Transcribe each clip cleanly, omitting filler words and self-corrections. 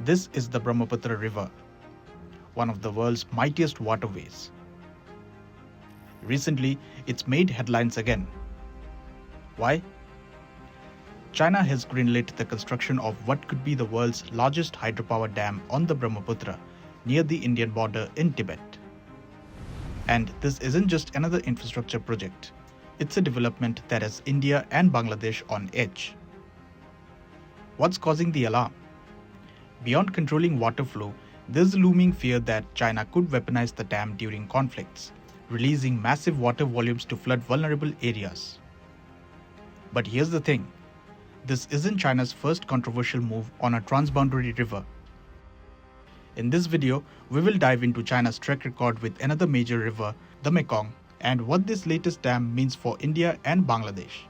This is the Brahmaputra River, one of the world's mightiest waterways. Recently, it's made headlines again. Why? China has greenlit the construction of what could be the world's largest hydropower dam on the Brahmaputra, near the Indian border in Tibet. And this isn't just another infrastructure project. It's a development that has India and Bangladesh on edge. What's causing the alarm? Beyond controlling water flow, there's a looming fear that China could weaponize the dam during conflicts, releasing massive water volumes to flood vulnerable areas. But here's the thing. This isn't China's first controversial move on a transboundary river. In this video, we will dive into China's track record with another major river, the Mekong, and what this latest dam means for India and Bangladesh.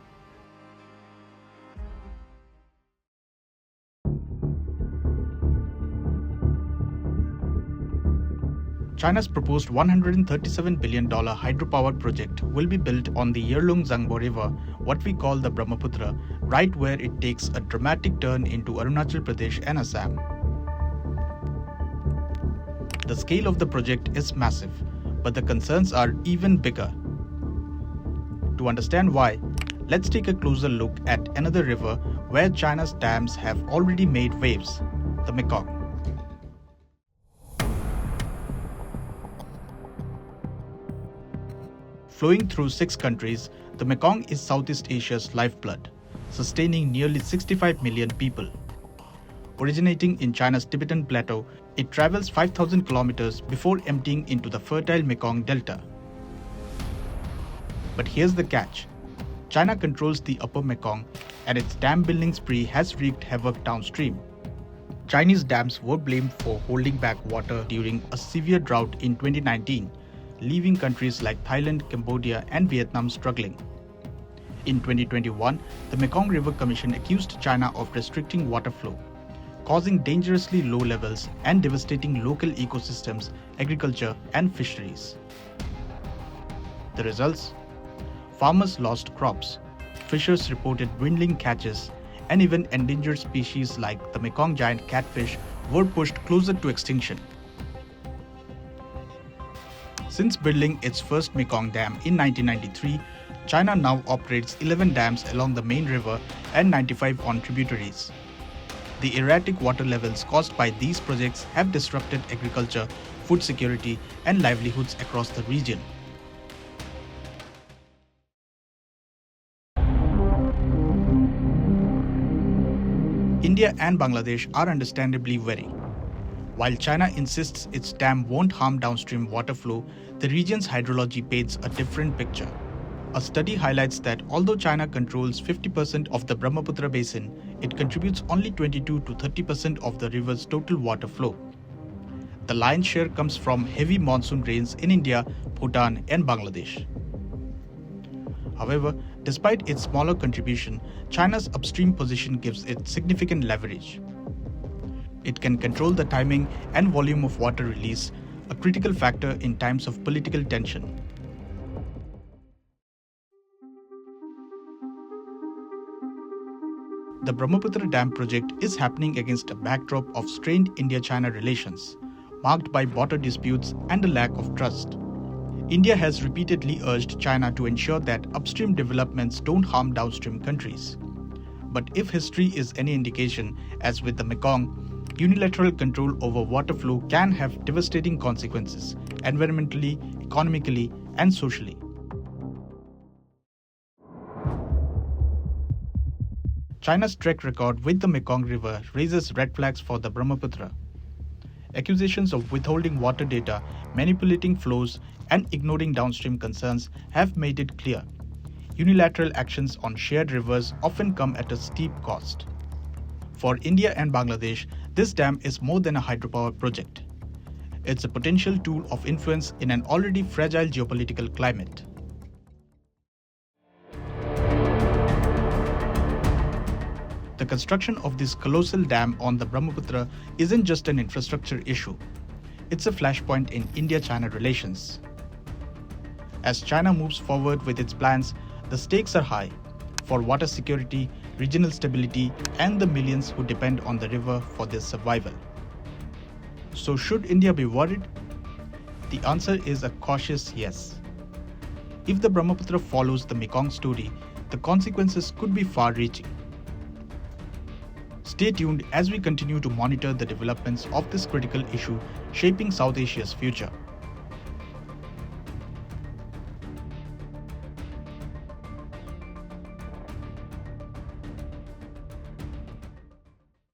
China's proposed $137 billion hydropower project will be built on the Yerlong-Zangbo River, what we call the Brahmaputra, right where it takes a dramatic turn into Arunachal Pradesh and Assam. The scale of the project is massive, but the concerns are even bigger. To understand why, let's take a closer look at another river where China's dams have already made waves, the Mekong. Flowing through 6 countries, the Mekong is Southeast Asia's lifeblood, sustaining nearly 65 million people. Originating in China's Tibetan Plateau, it travels 5,000 kilometers before emptying into the fertile Mekong Delta. But here's the catch. China controls the upper Mekong, and its dam building spree has wreaked havoc downstream. Chinese dams were blamed for holding back water during a severe drought in 2019, leaving countries like Thailand, Cambodia, and Vietnam struggling. In 2021, the Mekong River Commission accused China of restricting water flow, causing dangerously low levels and devastating local ecosystems, agriculture, and fisheries. The results? Farmers lost crops, fishers reported dwindling catches, and even endangered species like the Mekong giant catfish were pushed closer to extinction. Since building its first Mekong Dam in 1993, China now operates 11 dams along the main river and 95 on tributaries. The erratic water levels caused by these projects have disrupted agriculture, food security, and livelihoods across the region. India and Bangladesh are understandably wary. While China insists its dam won't harm downstream water flow, the region's hydrology paints a different picture. A study highlights that although China controls 50% of the Brahmaputra basin, it contributes only 22 to 30% of the river's total water flow. The lion's share comes from heavy monsoon rains in India, Bhutan, and Bangladesh. However, despite its smaller contribution, China's upstream position gives it significant leverage. It can control the timing and volume of water release, a critical factor in times of political tension. The Brahmaputra Dam Project is happening against a backdrop of strained India-China relations, marked by border disputes and a lack of trust. India has repeatedly urged China to ensure that upstream developments don't harm downstream countries. But if history is any indication, as with the Mekong, unilateral control over water flow can have devastating consequences, environmentally, economically, and socially. China's track record with the Mekong River raises red flags for the Brahmaputra. Accusations of withholding water data, manipulating flows, and ignoring downstream concerns have made it clear. Unilateral actions on shared rivers often come at a steep cost. For India and Bangladesh, this dam is more than a hydropower project. It's a potential tool of influence in an already fragile geopolitical climate. The construction of this colossal dam on the Brahmaputra isn't just an infrastructure issue. It's a flashpoint in India-China relations. As China moves forward with its plans, the stakes are high for water security, regional stability, and the millions who depend on the river for their survival. So should India be worried? The answer is a cautious yes. If the Brahmaputra follows the Mekong story, the consequences could be far-reaching. Stay tuned as we continue to monitor the developments of this critical issue shaping South Asia's future.